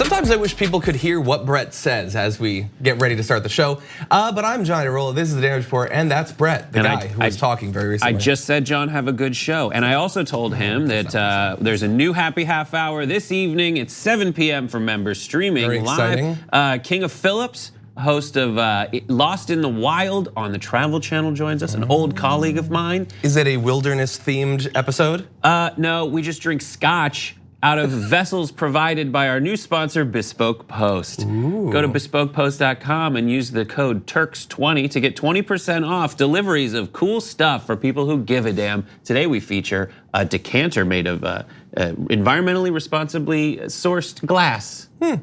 Sometimes I wish people could hear what Brett says as we get ready to start the show. But I'm Johnny Rolla, this is the Damage Report, and that's Brett, the guy who was talking very recently. I just said, John, have a good show. And I also told him that there's a new happy half hour this evening. It's 7 p.m. for members streaming very live. Exciting. King of Phillips, host of Lost in the Wild on the Travel Channel, joins us, an old colleague of mine. Is it a wilderness-themed episode? No, we just drink scotch out of vessels provided by our new sponsor, Bespoke Post. Ooh. Go to bespokepost.com and use the code TURKS20 to get 20% off deliveries of cool stuff for people who give a damn. Today we feature a decanter made of environmentally responsibly sourced glass. And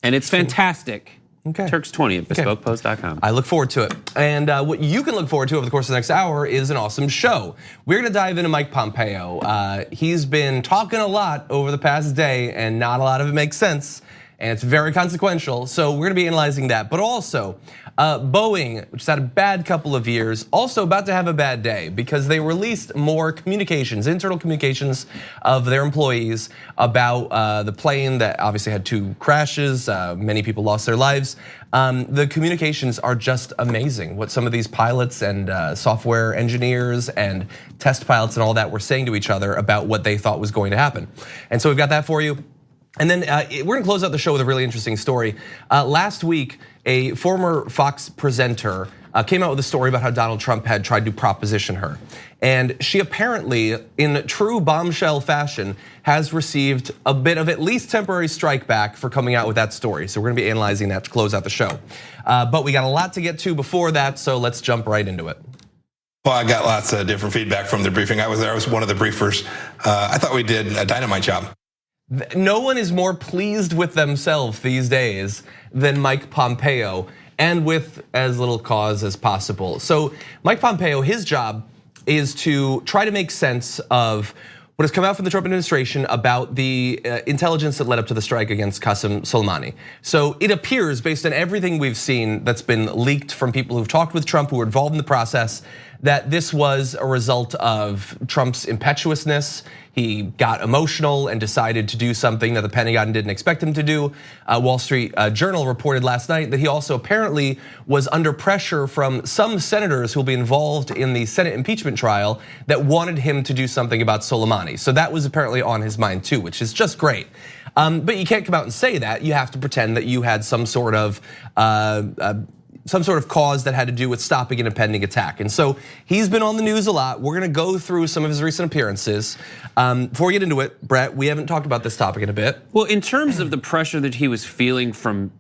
it's fantastic. Okay. Turks20 at bespokepost.com. I look forward to it. And what you can look forward to over the course of the next hour is an awesome show. We're gonna dive into Mike Pompeo. He's been talking a lot over the past day and not a lot of it makes sense. And it's very consequential, so we're gonna be analyzing that. But also, Boeing, which has had a bad couple of years, also about to have a bad day because they released more communications, internal communications of their employees about the plane that obviously had 2 crashes, many people lost their lives. The communications are just amazing. What some of these pilots and software engineers and test pilots and all that were saying to each other about what they thought was going to happen. And so we've got that for you. And then we're gonna close out the show with a really interesting story. Last week, a former Fox presenter came out with a story about how Donald Trump had tried to proposition her. And she apparently, in true bombshell fashion, has received a bit of at least temporary strike back for coming out with that story. So we're gonna be analyzing that to close out the show. But we got a lot to get to before that, so let's jump right into it. Well, I got lots of different feedback from the briefing. I was there, I was one of the briefers. I thought we did a dynamite job. No one is more pleased with themselves these days than Mike Pompeo, and with as little cause as possible. So Mike Pompeo, his job is to try to make sense of what has come out from the Trump administration about the intelligence that led up to the strike against Qasem Soleimani. So it appears, based on everything we've seen that's been leaked from people who've talked with Trump, who were involved in the process, that this was a result of Trump's impetuousness. He got emotional and decided to do something that the Pentagon didn't expect him to do. Wall Street Journal reported last night that he also apparently was under pressure from some senators who will be involved in the Senate impeachment trial that wanted him to do something about Soleimani. So that was apparently on his mind too, which is just great. But you can't come out and say that. You have to pretend that you had some sort of cause that had to do with stopping an impending attack. And so he's been on the news a lot. We're gonna go through some of his recent appearances. Before we get into it, Brett, we haven't talked about this topic in a bit. Well, in terms of the pressure that he was feeling from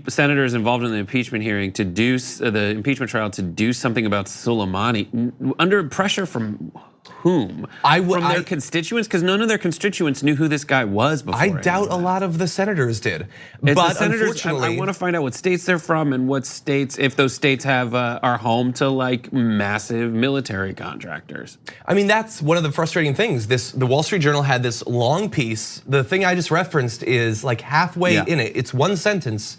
senators involved in the impeachment hearing to do the impeachment trial to do something about Soleimani, under pressure from whom? From their constituents? Because none of their constituents knew who this guy was before. I doubt a lot of the senators did. But senators, I want to find out what states they're from and what states, if those states are home to like massive military contractors. I mean, that's one of the frustrating things. The Wall Street Journal had this long piece. The thing I just referenced is like halfway in it. It's one sentence.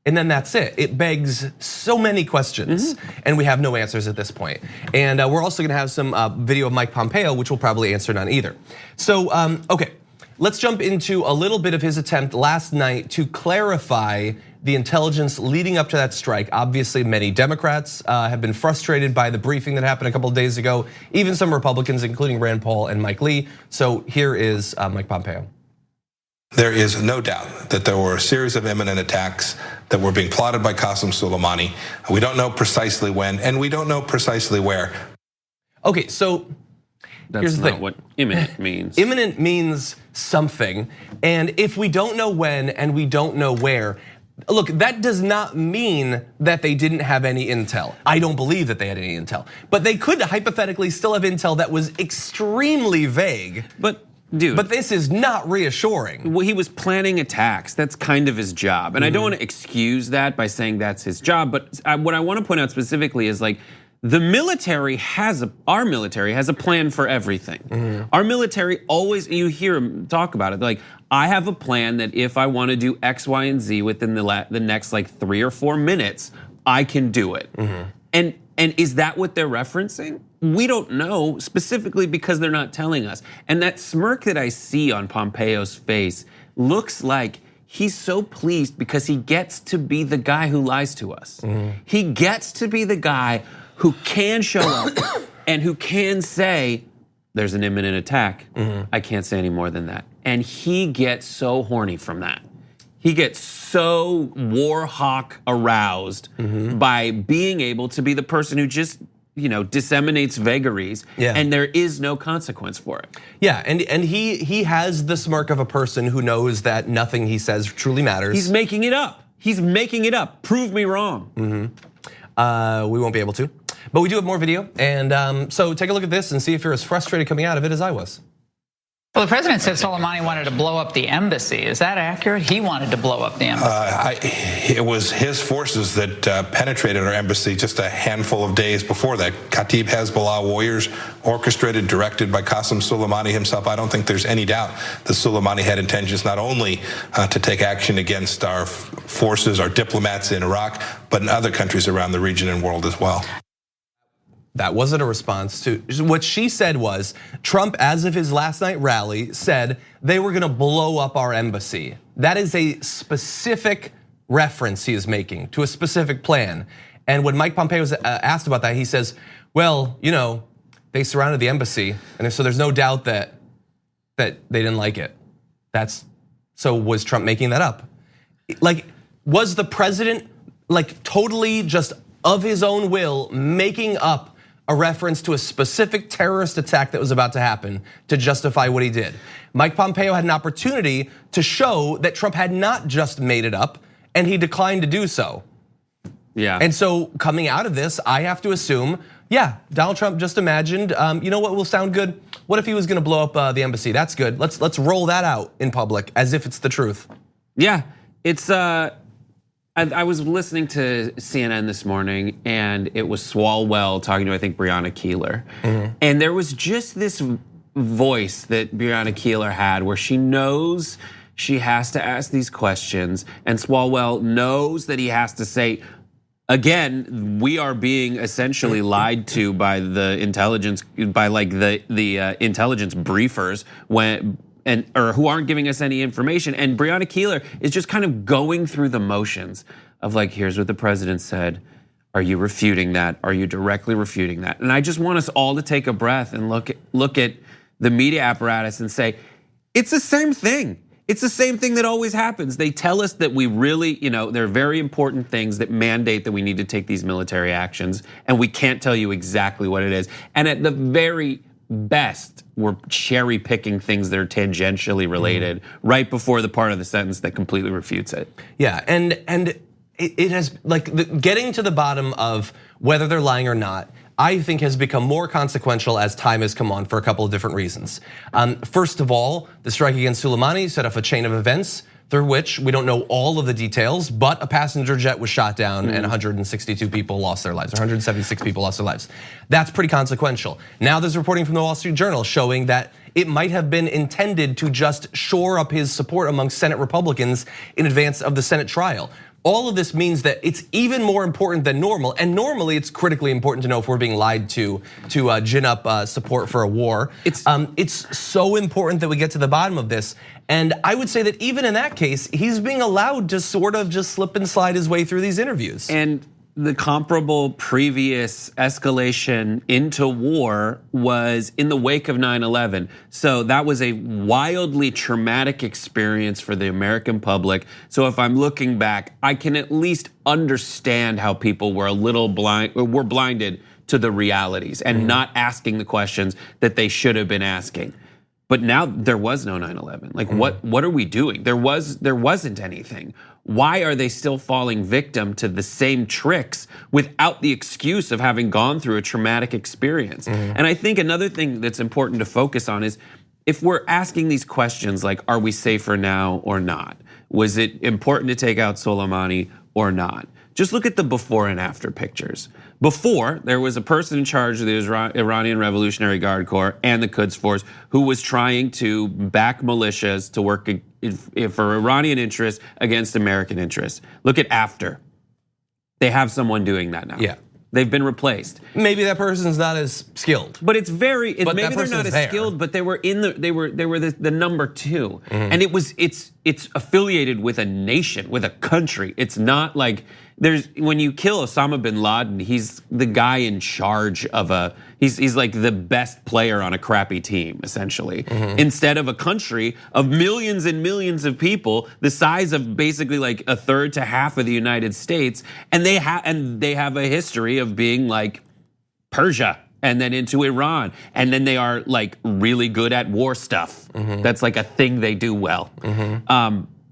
And then that's it. It begs so many questions, and we have no answers at this point. And we're also gonna have some video of Mike Pompeo, which will probably answer none either. So, okay, let's jump into a little bit of his attempt last night to clarify the intelligence leading up to that strike. Obviously, many Democrats have been frustrated by the briefing that happened a couple of days ago, even some Republicans, including Rand Paul and Mike Lee. So here is Mike Pompeo. There is no doubt that there were a series of imminent attacks that were being plotted by Qasem Soleimani. We don't know precisely when, and we don't know precisely where. Okay, so here's the thing. That's not what imminent means. Imminent means something, and if we don't know when and we don't know where, look, that does not mean that they didn't have any intel. I don't believe that they had any intel, but they could hypothetically still have intel that was extremely vague. But this is not reassuring. Well, he was planning attacks. That's kind of his job. And I don't want to excuse that by saying that's his job. But what I want to point out specifically is like, our military has a plan for everything. Our military always, you hear him talk about it, like, I have a plan that if I want to do X, Y, and Z within the next like 3 or 4 minutes, I can do it. And is that what they're referencing? We don't know, specifically because they're not telling us. And that smirk that I see on Pompeo's face looks like he's so pleased because he gets to be the guy who lies to us. He gets to be the guy who can show up and who can say, there's an imminent attack. I can't say any more than that. And he gets so horny from that. He gets so war hawk aroused by being able to be the person who just disseminates vagaries, and there is no consequence for it. Yeah, and he has the smirk of a person who knows that nothing he says truly matters. He's making it up. He's making it up. Prove me wrong. We won't be able to, but we do have more video, and so take a look at this and see if you're as frustrated coming out of it as I was. Well, the president said Soleimani wanted to blow up the embassy. Is that accurate? He wanted to blow up the embassy. It was his forces that penetrated our embassy just a handful of days before that. Kataib Hezbollah warriors, orchestrated, directed by Qasem Soleimani himself. I don't think there's any doubt that Soleimani had intentions not only to take action against our forces, our diplomats in Iraq, but in other countries around the region and world as well. That wasn't a response to what she said. Was Trump, as of his last night rally, said they were gonna blow up our embassy. That is a specific reference he is making to a specific plan. And when Mike Pompeo was asked about that, he says, well, they surrounded the embassy, and so there's no doubt that they didn't like it. So was Trump making that up? Like, was the president totally just of his own will making up a reference to a specific terrorist attack that was about to happen to justify what he did? Mike Pompeo had an opportunity to show that Trump had not just made it up, and he declined to do so. Yeah. And so coming out of this, I have to assume, Donald Trump just imagined, you know what will sound good? What if he was gonna blow up the embassy? That's good. Let's roll that out in public as if it's the truth. Yeah, it's I was listening to CNN this morning, and it was Swalwell talking to, I think, Breonna Keeler. And there was just this voice that Breonna Keeler had where she knows she has to ask these questions, and Swalwell knows that he has to say, again, we are being essentially lied to by the intelligence, by the intelligence briefers or who aren't giving us any information. And Breonna Keeler is just kind of going through the motions of here's what the president said. Are you refuting that? Are you directly refuting that? And I just want us all to take a breath and look at the media apparatus and say, it's the same thing. It's the same thing that always happens. They tell us that we really, there are very important things that mandate that we need to take these military actions, and we can't tell you exactly what it is. And at the very best, we're cherry picking things that are tangentially related right before the part of the sentence that completely refutes it. Yeah, and it has getting to the bottom of whether they're lying or not, I think has become more consequential as time has come on for a couple of different reasons. First of all, the strike against Soleimani set off a chain of events through which we don't know all of the details, but a passenger jet was shot down and 162 people lost their lives, 176 people lost their lives. That's pretty consequential. Now there's reporting from the Wall Street Journal showing that it might have been intended to just shore up his support among Senate Republicans in advance of the Senate trial. All of this means that it's even more important than normal, and normally it's critically important to know if we're being lied to gin up support for a war. It's so important that we get to the bottom of this, and I would say that even in that case, he's being allowed to sort of just slip and slide his way through these interviews. And the comparable previous escalation into war was in the wake of 9/11. So that was a wildly traumatic experience for the American public. So if I'm looking back, I can at least understand how people were a little blind, or were blinded to the realities and not asking the questions that they should have been asking. But now there was no 9/11. What are we doing? There wasn't anything. Why are they still falling victim to the same tricks without the excuse of having gone through a traumatic experience? And I think another thing that's important to focus on is if we're asking these questions like, are we safer now or not? Was it important to take out Soleimani or not? Just look at the before and after pictures. Before, there was a person in charge of the Iranian Revolutionary Guard Corps and the Quds Force who was trying to back militias to work for Iranian interests against American interests. Look at after. They have someone doing that now. Yeah. They've been replaced. Maybe that person's not as skilled. But it's very, But maybe they're not as skilled, but they were the number 2. And it's affiliated with a nation, with a country. It's not like when you kill Osama bin Laden, he's the guy in charge of he's like the best player on a crappy team, essentially. Instead of a country of millions and millions of people, the size of basically like a third to half of the United States, and they have a history of being like Persia and then into Iran, and then they are like really good at war stuff. That's like a thing they do well.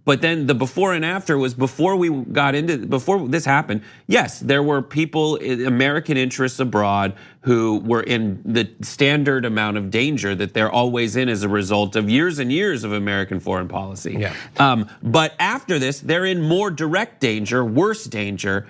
But then the before and after was before this happened. Yes, there were people, American interests abroad, who were in the standard amount of danger that they're always in as a result of years and years of American foreign policy. Yeah. But after this, they're in more direct danger, worse danger,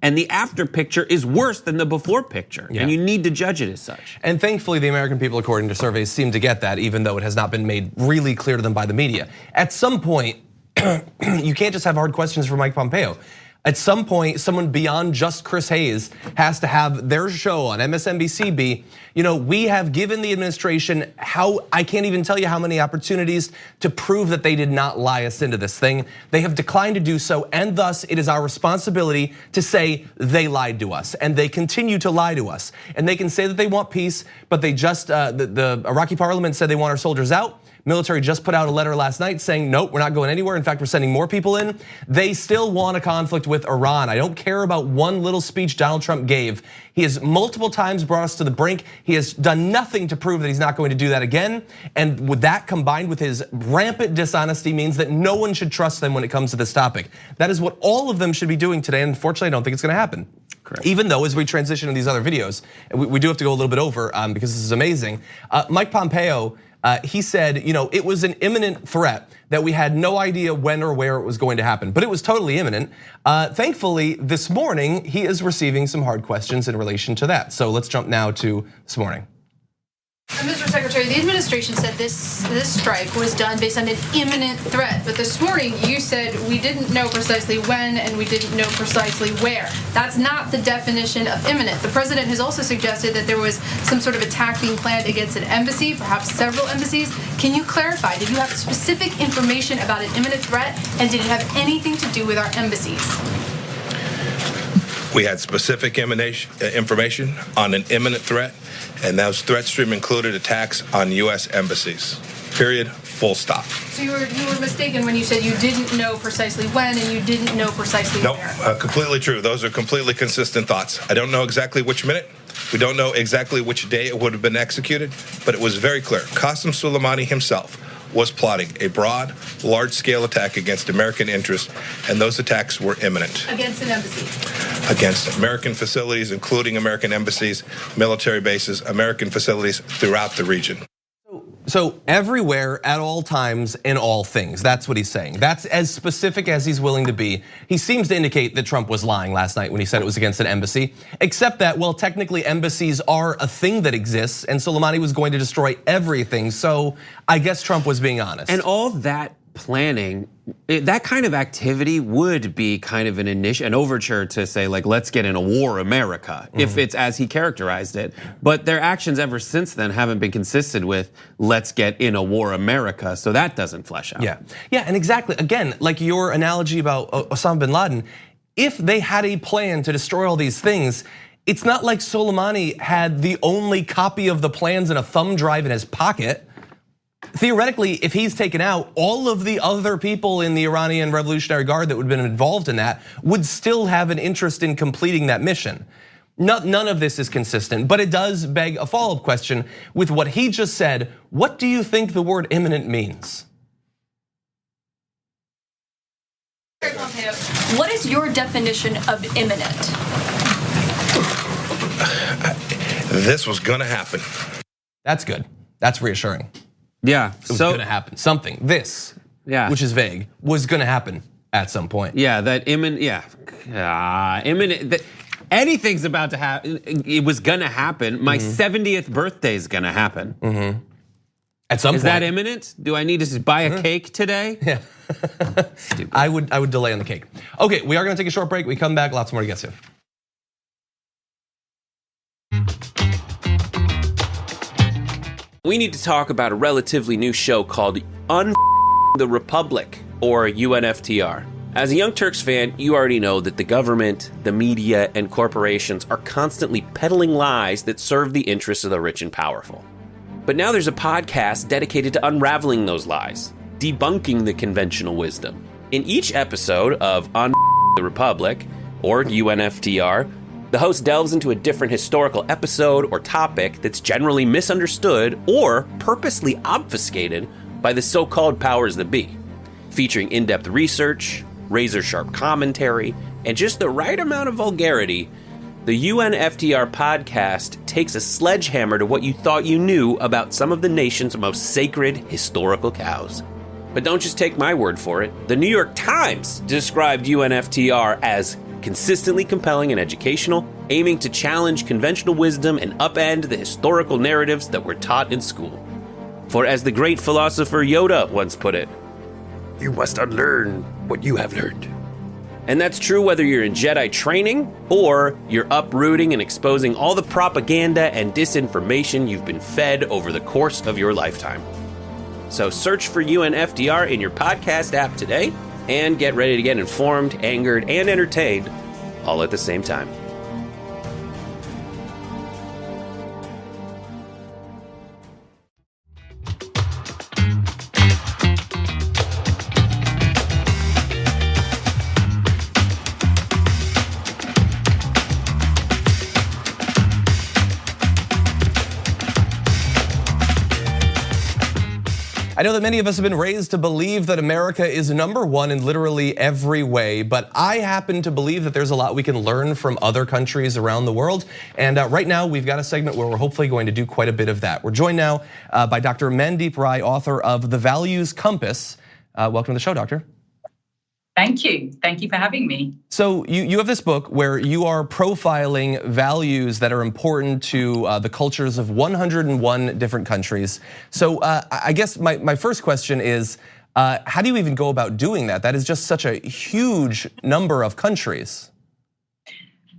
and the after picture is worse than the before picture. Yeah. And you need to judge it as such. And thankfully, the American people, according to surveys, seem to get that, even though it has not been made really clear to them by the media. At some point, you can't just have hard questions for Mike Pompeo. At some point, someone beyond just Chris Hayes has to have their show on MSNBC be, we have given the administration I can't even tell you how many opportunities to prove that they did not lie us into this thing. They have declined to do so, and thus it is our responsibility to say they lied to us, and they continue to lie to us. And they can say that they want peace, but they just, the Iraqi parliament said they want our soldiers out. Military just put out a letter last night saying, nope, we're not going anywhere. In fact, we're sending more people in. They still want a conflict with Iran. I don't care about one little speech Donald Trump gave. He has multiple times brought us to the brink. He has done nothing to prove that he's not going to do that again. And with that combined with his rampant dishonesty means that no one should trust them when it comes to this topic. That is what all of them should be doing today. And unfortunately, I don't think it's gonna happen. Correct. Even though as we transition to these other videos, we do have to go a little bit over because this is amazing. Mike Pompeo, he said, it was an imminent threat that we had no idea when or where it was going to happen, but it was totally imminent. Thankfully, this morning, he is receiving some hard questions in relation to that. So let's jump now to this morning. Mr. Secretary, the administration said this strike was done based on an imminent threat, but this morning you said we didn't know precisely when and we didn't know precisely where. That's not the definition of imminent. The president has also suggested that there was some sort of attack being planned against an embassy, perhaps several embassies. Can you clarify, did you have specific information about an imminent threat, and did it have anything to do with our embassies? We had specific information on an imminent threat, and those threat stream included attacks on US embassies. Period, full stop. So you were mistaken when you said you didn't know precisely when and you didn't know precisely where? No, completely true. Those are completely consistent thoughts. I don't know exactly which minute. We don't know exactly which day it would have been executed, but it was very clear. Qasem Soleimani himself was plotting a broad, large-scale attack against American interests, and those attacks were imminent. Against an embassy? Against American facilities, including American embassies, military bases, American facilities throughout the region. So everywhere, at all times, in all things, that's what he's saying. That's as specific as he's willing to be. He seems to indicate that Trump was lying last night when he said it was against an embassy, except that, well, technically embassies are a thing that exists, and Soleimani was going to destroy everything, so I guess Trump was being honest. And all that planning, that kind of activity would be kind of an overture to say, like, let's get in a war, America, if it's as he characterized it. But their actions ever since then haven't been consistent with let's get in a war, America. So that doesn't flesh out. Yeah, and exactly, again, like your analogy about Osama bin Laden, if they had a plan to destroy all these things, it's not like Soleimani had the only copy of the plans in a thumb drive in his pocket. Theoretically, if he's taken out, all of the other people in the Iranian Revolutionary Guard that would have been involved in that would still have an interest in completing that mission. None of this is consistent, but it does beg a follow-up question with what he just said. What do you think the word imminent means? What is your definition of imminent? This was gonna happen. That's good, that's reassuring. Yeah, it was gonna happen. Something, which is vague, was gonna happen at some point. Yeah, that imminent, imminent, anything's about to happen. It was gonna happen. My 70th birthday is gonna happen. At some point. Is that imminent? Do I need to buy a cake today? Yeah. Stupid. I would delay on the cake. Okay, we are gonna take a short break. We come back, lots more to get to. We need to talk about a relatively new show called the Republic, or UNFTR. As a Young Turks fan, you already know that the government, the media, and corporations are constantly peddling lies that serve the interests of the rich and powerful. But now there's a podcast dedicated to unraveling those lies, debunking the conventional wisdom. In each episode of the Republic, or UNFTR, the host delves into a different historical episode or topic that's generally misunderstood or purposely obfuscated by the so-called powers that be, featuring in-depth research, razor-sharp commentary, and just the right amount of vulgarity. The UNFTR podcast takes a sledgehammer to what you thought you knew about some of the nation's most sacred historical cows. But don't just take my word for it. The New York Times described UNFTR as consistently compelling and educational, aiming to challenge conventional wisdom and upend the historical narratives that were taught in school. For as the great philosopher Yoda once put it, you must unlearn what you have learned. And that's true whether you're in Jedi training or you're uprooting and exposing all the propaganda and disinformation you've been fed over the course of your lifetime. So search for UNFTR in your podcast app today and get ready to get informed, angered, and entertained all at the same time. I know that many of us have been raised to believe that America is number one in literally every way, but I happen to believe that there's a lot we can learn from other countries around the world. And right now we've got a segment where we're hopefully going to do quite a bit of that. We're joined now by Dr. Mandeep Rai, author of The Values Compass. Welcome to the show, Doctor. Thank you. Thank you for having me. So you have this book where you are profiling values that are important to the cultures of 101 different countries. So I guess my first question is, how do you even go about doing that? That is just such a huge number of countries.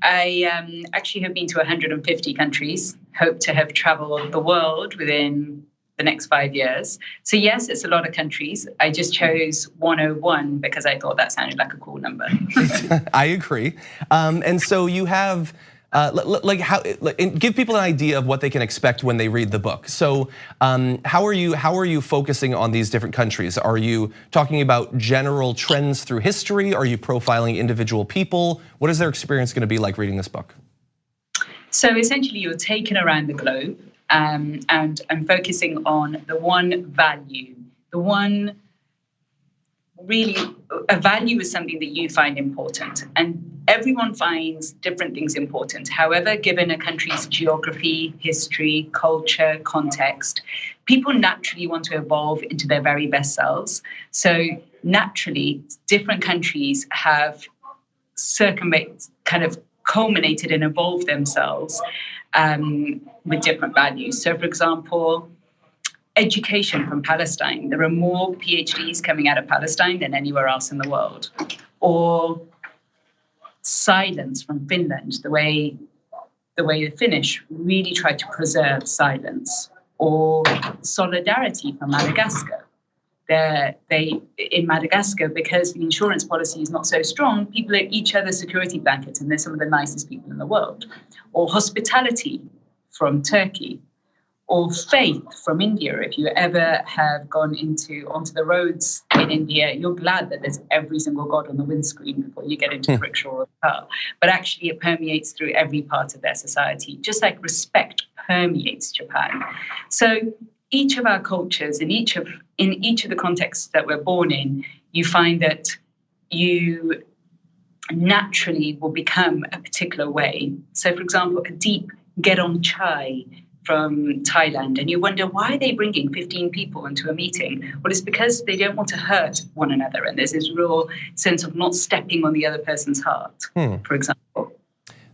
I actually have been to 150 countries, hope to have traveled the world within the next 5 years. So yes, it's a lot of countries. I just chose 101 because I thought that sounded like a cool number. I agree. And so you have, give people an idea of what they can expect when they read the book. So how are you focusing on these different countries? Are you talking about general trends through history? Are you profiling individual people? What is their experience gonna be like reading this book? So essentially you're taken around the globe. And I'm focusing on the one value, a value is something that you find important, and everyone finds different things important. However, given a country's geography, history, culture, context, people naturally want to evolve into their very best selves. So naturally, different countries have culminated and evolved themselves with different values. So for example, education from Palestine. There are more PhDs coming out of Palestine than anywhere else in the world. Or silence from Finland, the way the Finnish really try to preserve silence. Or solidarity from Madagascar. In Madagascar, because the insurance policy is not so strong, people are each other's security blankets, and they're some of the nicest people in the world. Or hospitality from Turkey, or faith from India. If you ever have gone onto the roads in India, you're glad that there's every single god on the windscreen before you get into the rickshaw or the car. But actually it permeates through every part of their society, just like respect permeates Japan. So each of our cultures, in each of the contexts that we're born in, you find that you naturally will become a particular way. So, for example, a deep Gedong chai from Thailand, and you wonder, why are they bringing 15 people into a meeting? Well, it's because they don't want to hurt one another, and there's this real sense of not stepping on the other person's heart, for example.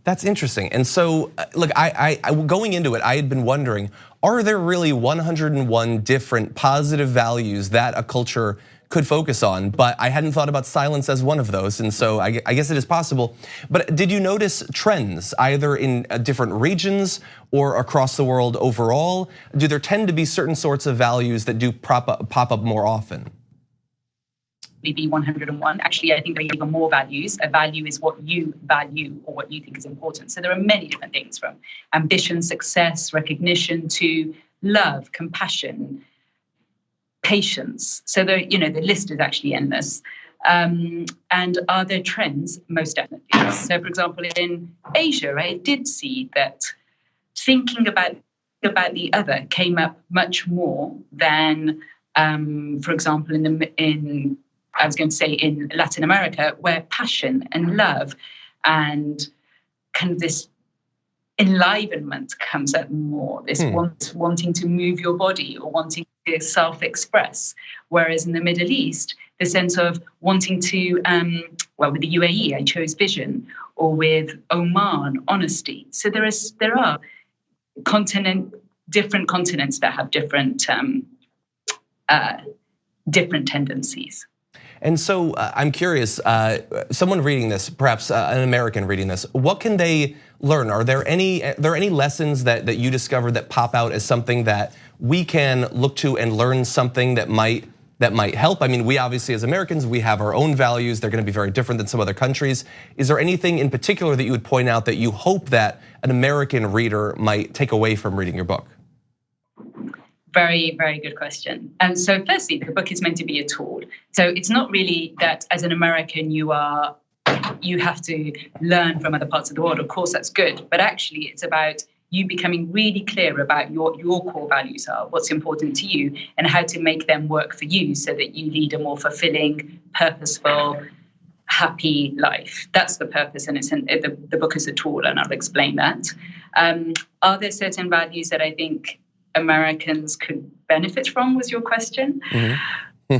That's interesting. And so, look, I going into it, I had been wondering, are there really 101 different positive values that a culture could focus on? But I hadn't thought about silence as one of those, and so I guess it is possible. But did you notice trends either in different regions or across the world overall? Do there tend to be certain sorts of values that do pop up more often? Be 101. Actually, I think there are even more values. A value is what you value or what you think is important. So there are many different things, from ambition, success, recognition, to love, compassion, patience. So the list is actually endless. And are there trends? Most definitely. So, for example, in Asia, I did see that thinking about the other came up much more than, for example, in Latin America, where passion and love and kind of this enlivenment comes up more, this wanting to move your body or wanting to self-express. Whereas in the Middle East, the sense of wanting to, with the UAE, I chose vision, or with Oman, honesty. So there are different continents that have different tendencies. And so I'm curious, someone reading this, perhaps an American reading this, what can they learn? Are there any lessons that you discovered that pop out as something that we can look to and learn something that might help? I mean, we obviously as Americans, we have our own values. They're gonna be very different than some other countries. Is there anything in particular that you would point out that you hope that an American reader might take away from reading your book? Very, very good question. And so firstly, the book is meant to be a tool. So it's not really that as an American you have to learn from other parts of the world. Of course, that's good. But actually, it's about you becoming really clear about your core values are, what's important to you, and how to make them work for you so that you lead a more fulfilling, purposeful, happy life. That's the purpose, and the book is a tool, and I'll explain that. Are there certain values that I think Americans could benefit from, was your question? Mm-hmm.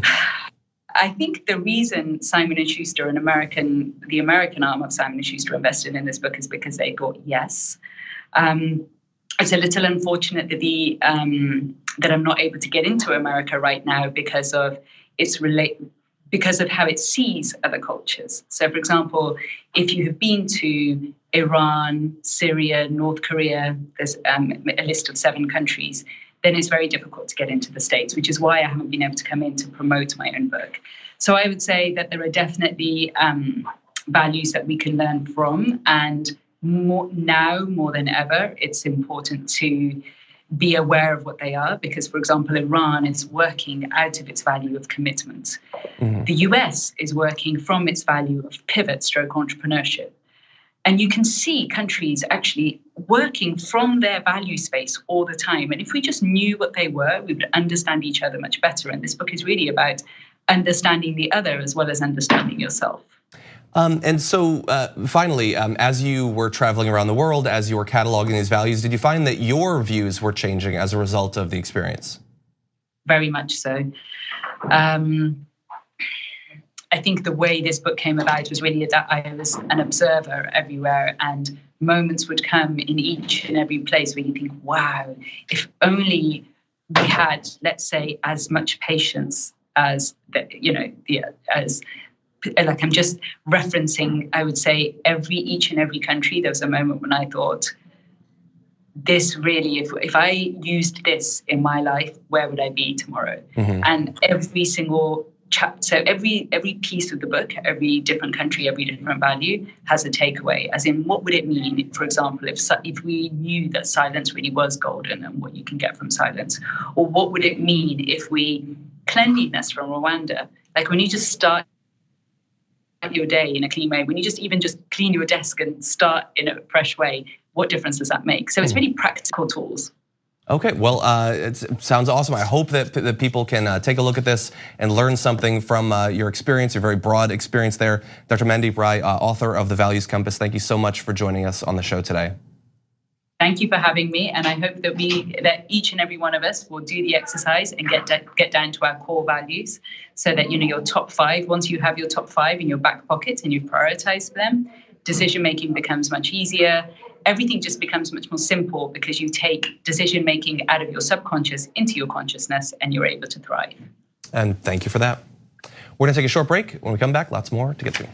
I think the reason Simon & Schuster, the American arm of Simon & Schuster, invested in this book is because they thought yes. It's a little unfortunate that I'm not able to get into America right now because of how it sees other cultures. So, for example, if you have been to Iran, Syria, North Korea, there's a list of 7 countries, then it's very difficult to get into the States, which is why I haven't been able to come in to promote my own book. So I would say that there are definitely values that we can learn from, and more than ever, it's important to be aware of what they are, because, for example, Iran is working out of its value of commitment. Mm-hmm. The US is working from its value of pivot/entrepreneurship. And you can see countries actually working from their value space all the time. And if we just knew what they were, we would understand each other much better. And this book is really about understanding the other as well as understanding yourself. And so finally, as you were traveling around the world, as you were cataloging these values, did you find that your views were changing as a result of the experience? Very much so. I think the way this book came about was really that I was an observer everywhere, and moments would come in each and every place where you think, wow, if only we had, let's say, as much patience as, like I'm just referencing, I would say each and every country, there was a moment when I thought, this really, if I used this in my life, where would I be tomorrow? Mm-hmm. And every single chapter, so every piece of the book, every different country, every different value has a takeaway, as in what would it mean, for example, if we knew that silence really was golden and what you can get from silence, or what would it mean if cleanliness from Rwanda, like when you just start your day in a clean way, when you just clean your desk and start in a fresh way, what difference does that make? So it's really practical tools. Okay, well, it sounds awesome. I hope that people can take a look at this and learn something from your experience, your very broad experience there. Dr. Mandeep Rai, author of The Values Compass, thank you so much for joining us on the show today. Thank you for having me, and I hope that each and every one of us will do the exercise and get down to our core values, so that your top 5. Once you have your top 5 in your back pocket and you've prioritized them, decision making becomes much easier. Everything just becomes much more simple because you take decision making out of your subconscious into your consciousness, and you're able to thrive. And thank you for that. We're gonna take a short break. When we come back, lots more to get to.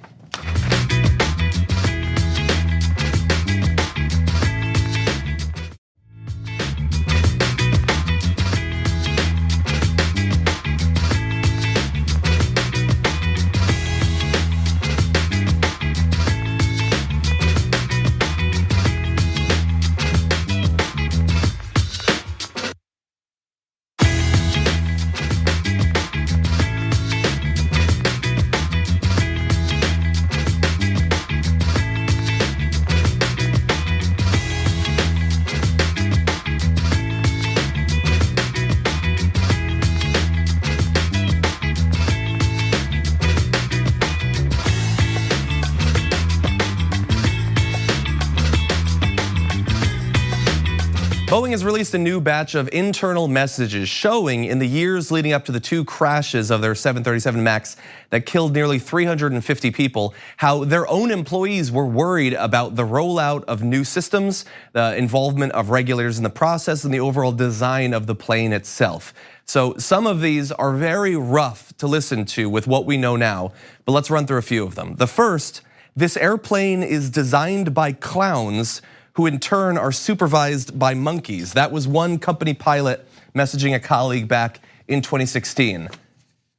Boeing has released a new batch of internal messages showing in the years leading up to the 2 crashes of their 737 MAX that killed nearly 350 people, how their own employees were worried about the rollout of new systems, the involvement of regulators in the process, and the overall design of the plane itself. So some of these are very rough to listen to with what we know now, but let's run through a few of them. The first, this airplane is designed by clowns who in turn are supervised by monkeys. That was one company pilot messaging a colleague back in 2016.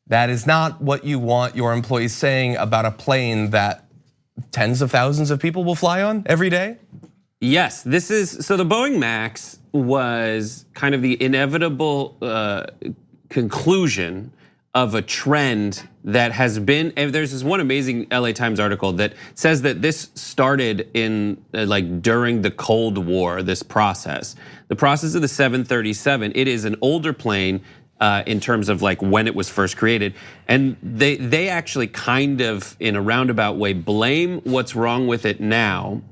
That is not what you want your employees saying about a plane that tens of thousands of people will fly on every day. Yes, so the Boeing MAX was kind of the inevitable conclusion of a trend that has been, there's this one amazing LA Times article that says that this started in like during the Cold War, this process. The process of the 737, it is an older plane in terms of like when it was first created. And they actually kind of, in a roundabout way, blame what's wrong with it now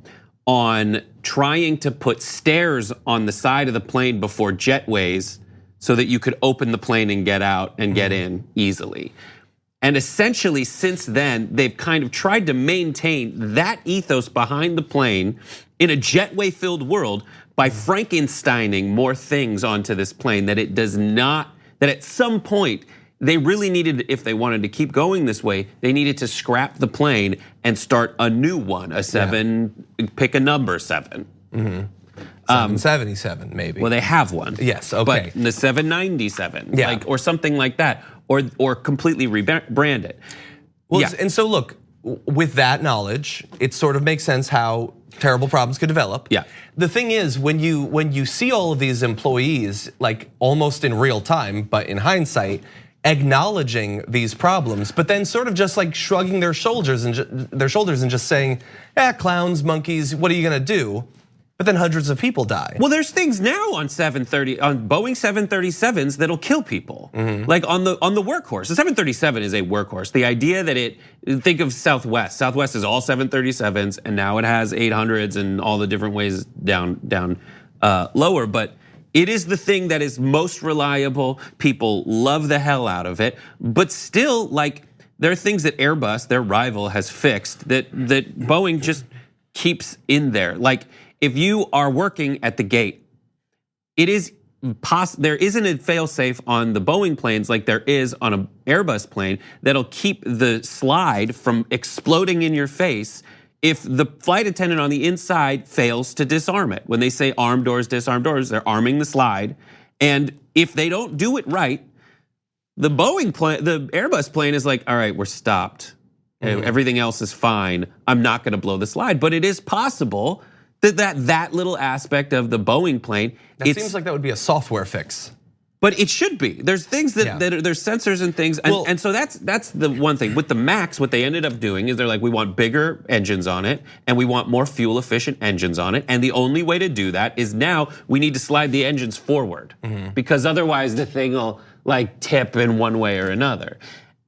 on trying to put stairs on the side of the plane before jetways so that you could open the plane and get out and get in easily. And essentially since then, they've kind of tried to maintain that ethos behind the plane in a jetway filled world by Frankensteining more things onto this plane that it does not, that at some point they really needed, if they wanted to keep going this way, they needed to scrap the plane and start a new one, a 7, pick a number 7. 777 maybe. Well, they have one. Yes, okay. But the 797, like, or something like that, or completely rebrand it. Well, and so look, with that knowledge, it sort of makes sense how terrible problems could develop. Yeah. The thing is, when you see all of these employees, like almost in real time, but in hindsight, acknowledging these problems, but then sort of just like shrugging their shoulders and just saying, clowns, monkeys, what are you gonna do? But then hundreds of people die. Well, there's things now on Boeing 737s that'll kill people. Like on the workhorse. The 737 is a workhorse. The idea that think of Southwest. Southwest is all 737s, and now it has 800s and all the different ways down lower. But it is the thing that is most reliable. People love the hell out of it. But still, like, there are things that Airbus, their rival, has fixed that Boeing just keeps in there. Like, if you are working at the gate, there isn't a fail-safe on the Boeing planes like there is on an Airbus plane that'll keep the slide from exploding in your face if the flight attendant on the inside fails to disarm it. When they say arm doors, disarm doors, they're arming the slide. And if they don't do it right, the Airbus plane is like, all right, we're stopped. Everything else is fine. I'm not gonna blow the slide. But it is possible that little aspect of the Boeing plane. It seems like that would be a software fix. But it should be. There's things that there's sensors and things, and so that's the one thing. With the MAX, what they ended up doing is they're like, we want bigger engines on it, and we want more fuel efficient engines on it, and the only way to do that is now we need to slide the engines forward, because otherwise the thing will like tip in one way or another.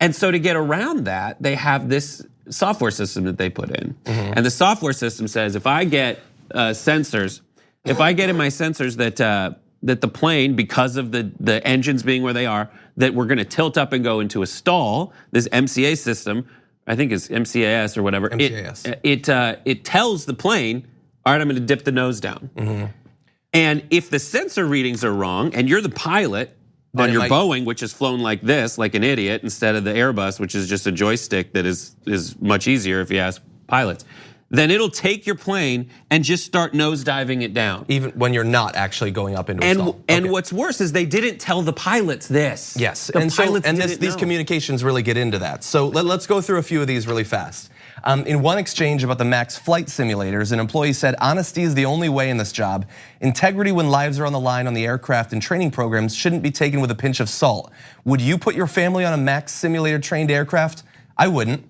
And so to get around that, they have this software system that they put in, and the software system says if I get sensors, if I get in my sensors that the plane, because of the engines being where they are, that we're gonna tilt up and go into a stall, this MCA system I think it's MCAS or whatever. MCAS. It tells the plane, all right, I'm going to dip the nose down. And if the sensor readings are wrong, and you're the pilot on your Boeing, which is flown like this, like an idiot, instead of the Airbus, which is just a joystick that is much easier if you ask pilots, then it'll take your plane and just start nosediving it down. Even when you're not actually going up into a stall. And what's worse is they didn't tell the pilots this. Yes, The these communications really get into that. So let's go through a few of these really fast. In one exchange about the MAX flight simulators, an employee said, "Honesty is the only way in this job. Integrity when lives are on the line on the aircraft and training programs shouldn't be taken with a pinch of salt. Would you put your family on a MAX simulator trained aircraft? I wouldn't."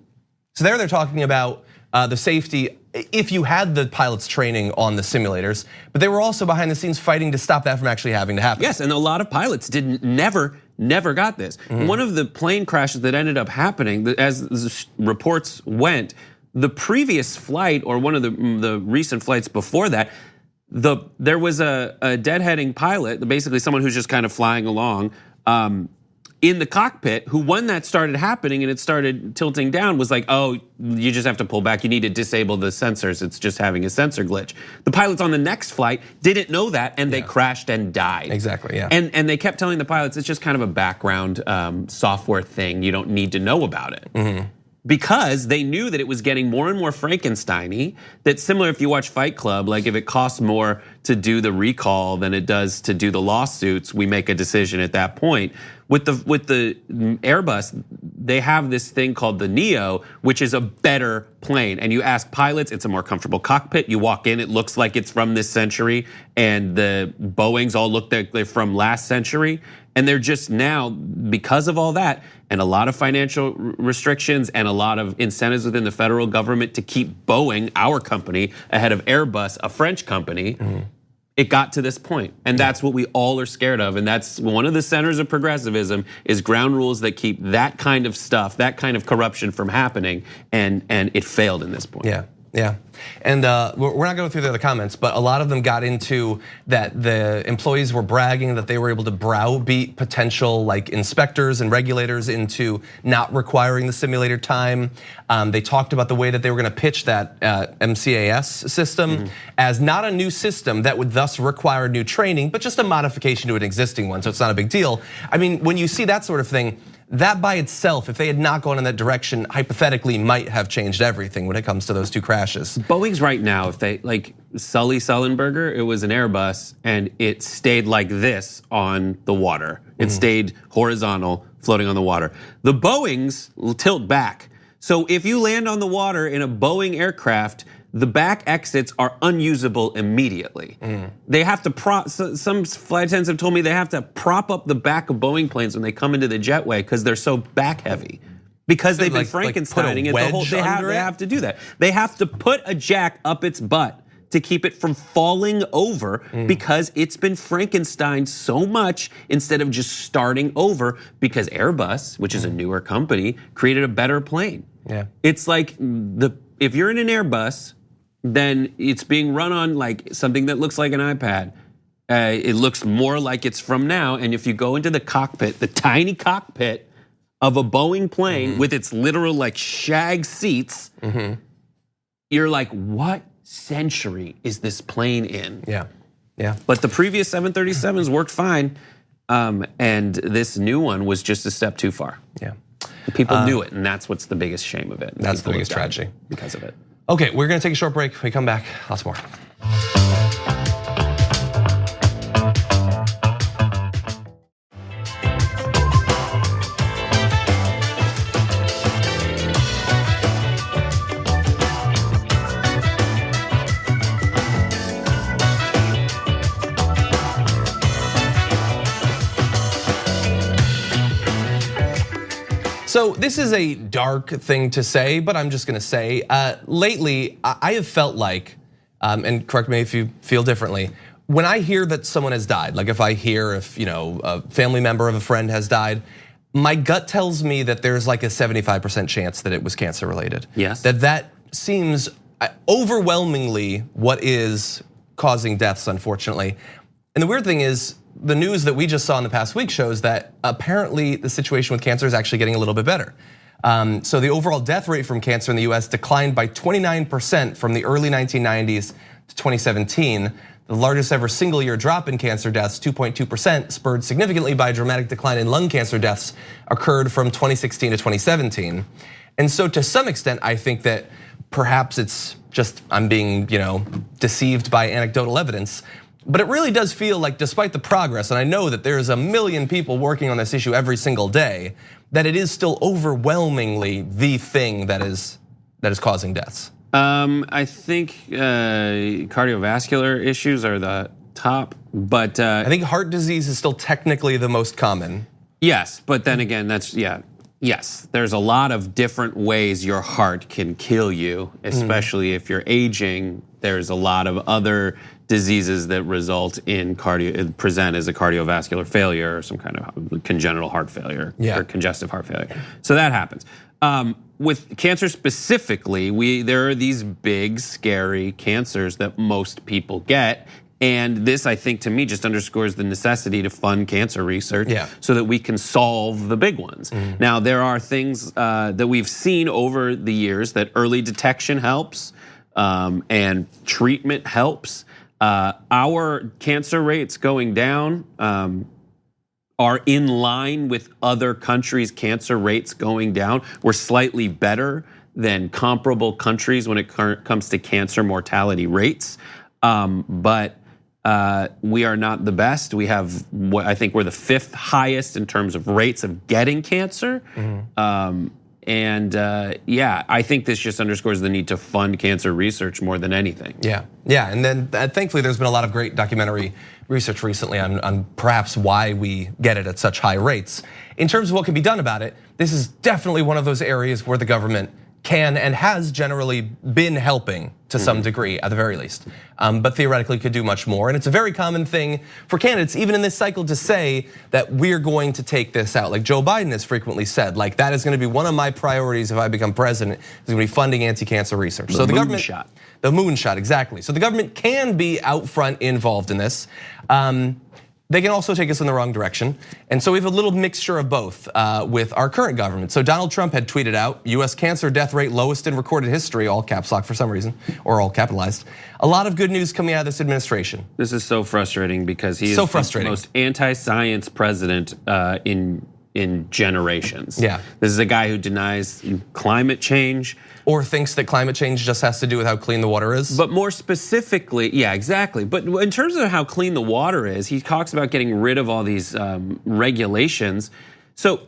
So there they're talking about the safety if you had the pilots training on the simulators, but they were also behind the scenes fighting to stop that from actually having to happen. Yes, and a lot of pilots never got this. One of the plane crashes that ended up happening, as the reports went, the previous flight or one of the recent flights before that, there was a deadheading pilot, basically someone who's just kind of flying along, in the cockpit, who when that started happening and it started tilting down was like, oh, you just have to pull back, you need to disable the sensors, it's just having a sensor glitch. The pilots on the next flight didn't know that and they crashed and died. Exactly, yeah. And they kept telling the pilots it's just kind of a background software thing, you don't need to know about it. Because they knew that it was getting more and more Frankenstein-y, that similar if you watch Fight Club, like if it costs more to do the recall than it does to do the lawsuits, we make a decision at that point. With the Airbus, they have this thing called the Neo, which is a better plane. And you ask pilots, it's a more comfortable cockpit. You walk in, it looks like it's from this century, and the Boeings all look like they're from last century. And they're just now, because of all that, and a lot of financial restrictions and a lot of incentives within the federal government to keep Boeing, our company, ahead of Airbus, a French company, it got to this point. And that's what we all are scared of. And that's one of the centers of progressivism is ground rules that keep that kind of stuff, that kind of corruption from happening. And it failed in this point. Yeah. And we're not going through the other comments, but a lot of them got into that the employees were bragging that they were able to browbeat potential like inspectors and regulators into not requiring the simulator time. They talked about the way that they were going to pitch that MCAS system as not a new system that would thus require new training, but just a modification to an existing one, so it's not a big deal. I mean, when you see that sort of thing, that by itself, if they had not gone in that direction, hypothetically might have changed everything when it comes to those two crashes. Boeing's right now, if they, like Sully Sullenberger, it was an Airbus and it stayed like this on the water. It stayed horizontal, floating on the water. The Boeings will tilt back. So if you land on the water in a Boeing aircraft, the back exits are unusable immediately. They have to some flight attendants have told me they have to prop up the back of Boeing planes when they come into the jetway because they're so back heavy. Because they've been Frankensteining it the whole, they have to do that. They have to put a jack up its butt to keep it from falling over because it's been Frankenstein so much instead of just starting over because Airbus, which is a newer company, created a better plane. It's like if you're in an Airbus, then it's being run on like something that looks like an iPad. It looks more like it's from now. And if you go into the cockpit, the tiny cockpit of a Boeing plane with its literal like shag seats, you're like, what century is this plane in? But the previous 737s worked fine. And this new one was just a step too far. People knew it, and that's what's the biggest shame of it. That's the biggest tragedy because of it. Okay, we're gonna take a short break. When we come back, lots more. So this is a dark thing to say, but I'm just gonna say, lately I have felt like, and correct me if you feel differently, when I hear that someone has died, like if I hear if a family member of a friend has died, my gut tells me that there's like a 75% chance that it was cancer related. Yes. That seems overwhelmingly what is causing deaths, unfortunately. And the weird thing is, the news that we just saw in the past week shows that apparently the situation with cancer is actually getting a little bit better. So the overall death rate from cancer in the US declined by 29% from the early 1990s to 2017. The largest ever single year drop in cancer deaths, 2.2%, spurred significantly by a dramatic decline in lung cancer deaths, occurred from 2016 to 2017. And so to some extent, I think that perhaps it's just I'm being, deceived by anecdotal evidence. But it really does feel like, despite the progress, and I know that there's a million people working on this issue every single day, that it is still overwhelmingly the thing that is causing deaths. I think cardiovascular issues are the top, but I think heart disease is still technically the most common. Yes, but then again, yes, there's a lot of different ways your heart can kill you, especially if you're aging. There's a lot of other diseases that result in present as a cardiovascular failure or some kind of congenital heart failure or congestive heart failure. So that happens. With cancer specifically, there are these big, scary cancers that most people get. And this, I think, to me, just underscores the necessity to fund cancer research so that we can solve the big ones. Now, there are things that we've seen over the years that early detection helps and treatment helps. Our cancer rates going down are in line with other countries' cancer rates going down. We're slightly better than comparable countries when it comes to cancer mortality rates, but we are not the best. We have, I think we're the 5th highest in terms of rates of getting cancer. I think this just underscores the need to fund cancer research more than anything. Yeah, and then thankfully there's been a lot of great documentary research recently on perhaps why we get it at such high rates. In terms of what can be done about it, this is definitely one of those areas where the government can and has generally been helping to some degree, at the very least, but theoretically could do much more. And it's a very common thing for candidates, even in this cycle, to say that we're going to take this out. Like Joe Biden has frequently said, like that is going to be one of my priorities if I become president, is going to be funding anti-cancer research. So the government shot. The moonshot, exactly. So the government can be out front involved in this. They can also take us in the wrong direction. And so we have a little mixture of both with our current government. So Donald Trump had tweeted out, US cancer death rate lowest in recorded history, all caps lock for some reason, or all capitalized. A lot of good news coming out of this administration. This is so frustrating because he is the most anti-science president in generations. Yeah. This is a guy who denies climate change. Or thinks that climate change just has to do with how clean the water is. But more specifically, yeah, exactly. But in terms of how clean the water is, he talks about getting rid of all these regulations. So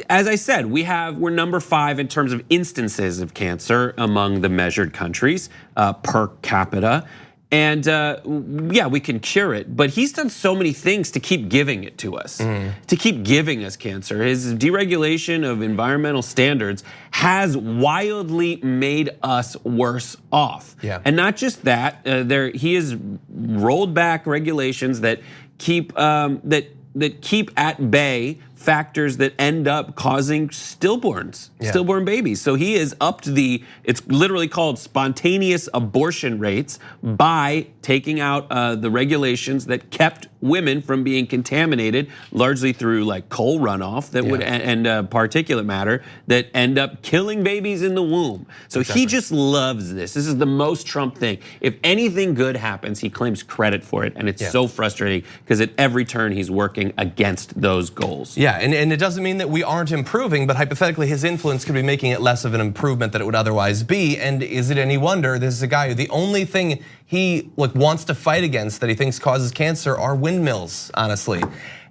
as I said, we're number 5 in terms of instances of cancer among the measured countries per capita. And we can cure it, but he's done so many things to keep giving it to us, to keep giving us cancer. His deregulation of environmental standards has wildly made us worse off. Yeah. And not just that, he has rolled back regulations that keep at bay factors that end up causing stillborn babies. So he has upped it's literally called spontaneous abortion rates by taking out the regulations that kept women from being contaminated, largely through like coal runoff that would and particulate matter that end up killing babies in the womb. So he just loves this. This is the most Trump thing. If anything good happens, he claims credit for it, and it's so frustrating because at every turn he's working against those goals. Yeah, and it doesn't mean that we aren't improving, but hypothetically his influence could be making it less of an improvement than it would otherwise be. And is it any wonder this is a guy who the only thing he wants to fight against that he thinks causes cancer are windmills, honestly.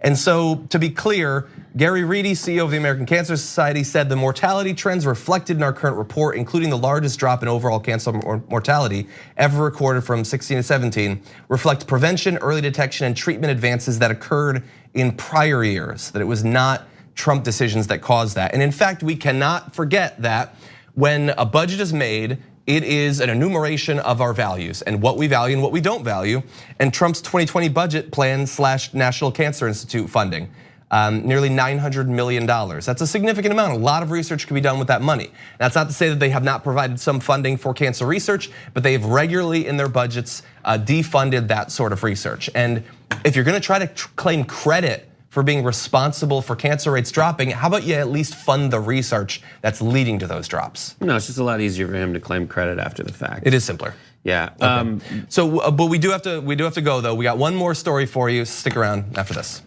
And so to be clear, Gary Reedy, CEO of the American Cancer Society, said the mortality trends reflected in our current report, including the largest drop in overall cancer mortality ever recorded from 16 to 17, reflect prevention, early detection, and treatment advances that occurred in prior years, that it was not Trump decisions that caused that. And in fact, we cannot forget that when a budget is made, it is an enumeration of our values and what we value and what we don't value. And Trump's 2020 budget plan / National Cancer Institute funding, nearly $900 million. That's a significant amount. A lot of research can be done with that money. That's not to say that they have not provided some funding for cancer research, but they have regularly in their budgets defunded that sort of research. And if you're gonna try to claim credit for being responsible for cancer rates dropping. How about you at least fund the research that's leading to those drops? No, it's just a lot easier for him to claim credit after the fact. It is simpler. Yeah. Okay. But we do have to go though. We got one more story for you. Stick around after this.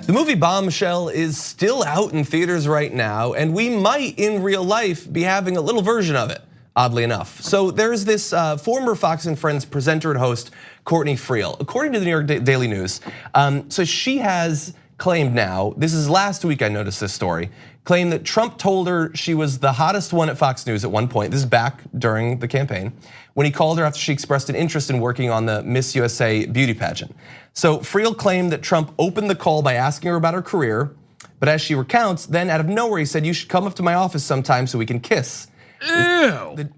The movie Bombshell is still out in theaters right now, and we might in real life be having a little version of it, oddly enough. So there's this former Fox and Friends presenter and host, Courtney Friel. According to the New York Daily News, so she has claimed now, this is last week I noticed this story, claimed that Trump told her she was the hottest one at Fox News at one point. This is back during the campaign, when he called her after she expressed an interest in working on the Miss USA beauty pageant. So Friel claimed that Trump opened the call by asking her about her career, but as she recounts, then out of nowhere he said, "You should come up to my office sometime so we can kiss." Ew.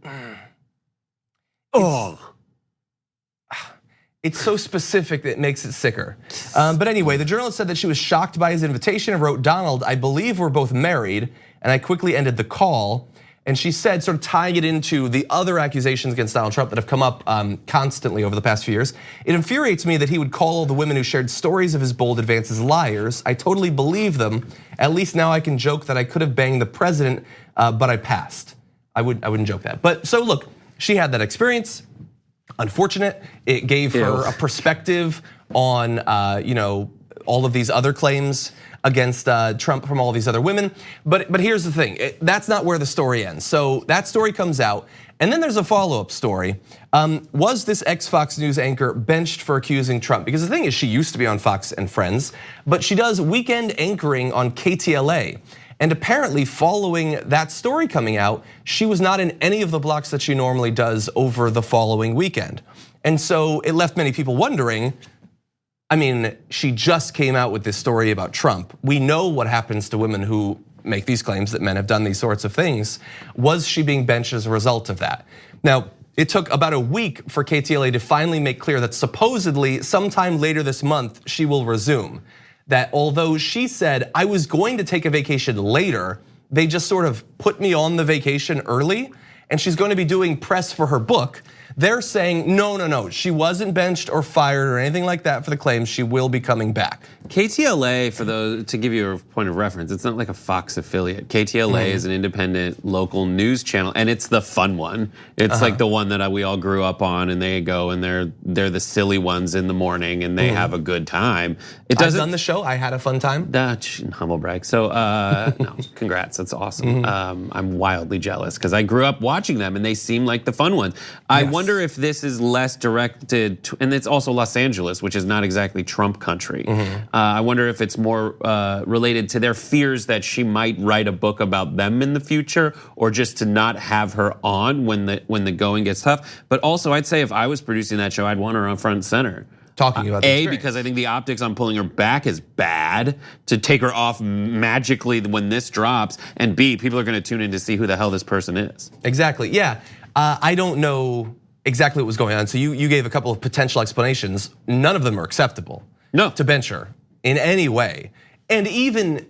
It's so specific that it makes it sicker. But anyway, the journalist said that she was shocked by his invitation and wrote, "Donald, I believe we're both married," and I quickly ended the call. And she said, sort of tying it into the other accusations against Donald Trump that have come up constantly over the past few years. "It infuriates me that he would call all the women who shared stories of his bold advances liars. I totally believe them. At least now I can joke that I could have banged the president, but I passed." I wouldn't joke that. But so look, she had that experience. Unfortunate. It gave her a perspective on all of these other claims against Trump from all these other women. But here's the thing, that's not where the story ends. So that story comes out, and then there's a follow-up story. Was this ex-Fox News anchor benched for accusing Trump? Because the thing is, she used to be on Fox and Friends, but she does weekend anchoring on KTLA. And apparently following that story coming out, she was not in any of the blocks that she normally does over the following weekend. And so it left many people wondering, I mean, she just came out with this story about Trump. We know what happens to women who make these claims that men have done these sorts of things. Was she being benched as a result of that? Now, it took about a week for KTLA to finally make clear that supposedly sometime later this month, she will resume. That although she said, "I was going to take a vacation later," they just sort of put me on the vacation early, and she's going to be doing press for her book. They're saying, no, she wasn't benched or fired or anything like that for the claims. She will be coming back. KTLA, for those, to give you a point of reference, it's not like a Fox affiliate. KTLA is an independent local news channel, and it's the fun one. It's like the one that we all grew up on, and they go and they're the silly ones in the morning, and they have a good time. I've done the show. I had a fun time. Humble brag. So no, congrats. That's awesome. I'm wildly jealous because I grew up watching them, and they seem like the fun ones. I wonder if this is less directed to, and it's also Los Angeles, which is not exactly Trump country. I wonder if it's more related to their fears that she might write a book about them in the future, or just to not have her on when the going gets tough. But also, I'd say if I was producing that show, I'd want her on front and center. Talking about the because I think the optics on pulling her back is bad, to take her off magically when this drops, and B, people are going to tune in to see who the hell this person is. Exactly. Yeah, I don't know exactly what was going on. So you gave a couple of potential explanations. None of them are acceptable. No, to bench her in any way. And even,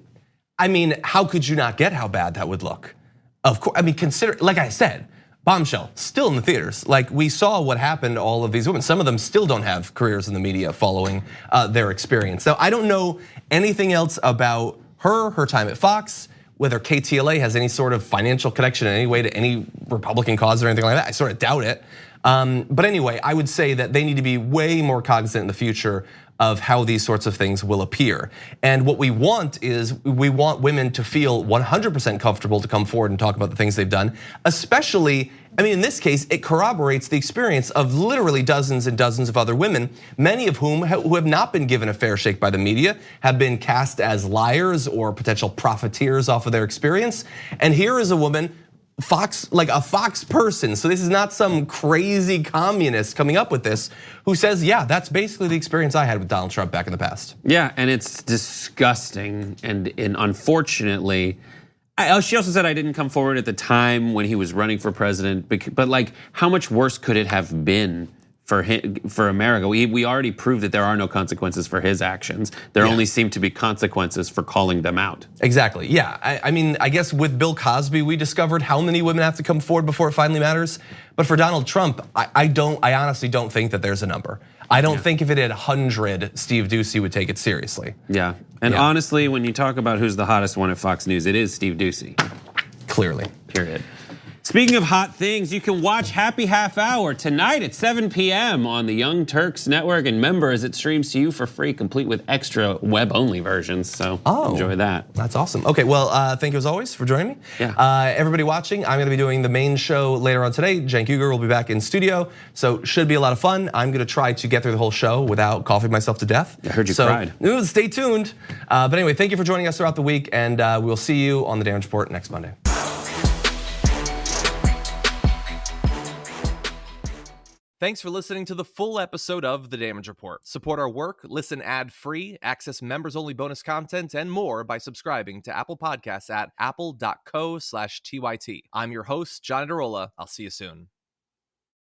I mean, how could you not get how bad that would look? Of course, I mean, consider, like I said, Bombshell, still in the theaters. Like, we saw what happened to all of these women. Some of them still don't have careers in the media following their experience. Now, I don't know anything else about her time at Fox, whether KTLA has any sort of financial connection in any way to any Republican cause or anything like that. I sort of doubt it. But anyway, I would say that they need to be way more cognizant in the future of how these sorts of things will appear. And what we want is, we want women to feel 100% comfortable to come forward and talk about the things they've done, especially, I mean, in this case, it corroborates the experience of literally dozens and dozens of other women, many of whom who have not been given a fair shake by the media, have been cast as liars or potential profiteers off of their experience. And here is a woman, Fox, like a Fox person, so this is not some crazy communist coming up with this, who says, yeah, that's basically the experience I had with Donald Trump back in the past. Yeah, and it's disgusting, and unfortunately, She also said I didn't come forward at the time when he was running for president, but like, how much worse could it have been for America? We already proved that there are no consequences for his actions. There only seem to be consequences for calling them out. Exactly, yeah. I mean, I guess with Bill Cosby, we discovered how many women have to come forward before it finally matters. But for Donald Trump, I honestly don't think that there's a number. I don't think if it had 100, Steve Doocy would take it seriously. Yeah, and honestly, when you talk about who's the hottest one at Fox News, it is Steve Doocy. Clearly. Period. Speaking of hot things, you can watch Happy Half Hour tonight at 7 p.m. on the Young Turks Network, and members, it streams to you for free, complete with extra web-only versions, so enjoy that. That's awesome. Okay, well, thank you as always for joining me. Yeah. Everybody watching, I'm gonna be doing the main show later on today. Cenk Uygur will be back in studio, so should be a lot of fun. I'm gonna try to get through the whole show without coughing myself to death. I heard you cried. Stay tuned. But anyway, thank you for joining us throughout the week, and we'll see you on the Damage Report next Monday. Thanks for listening to the full episode of The Damage Report. Support our work, listen ad-free, access members-only bonus content, and more by subscribing to Apple Podcasts at apple.co/TYT. I'm your host, John Derola. I'll see you soon.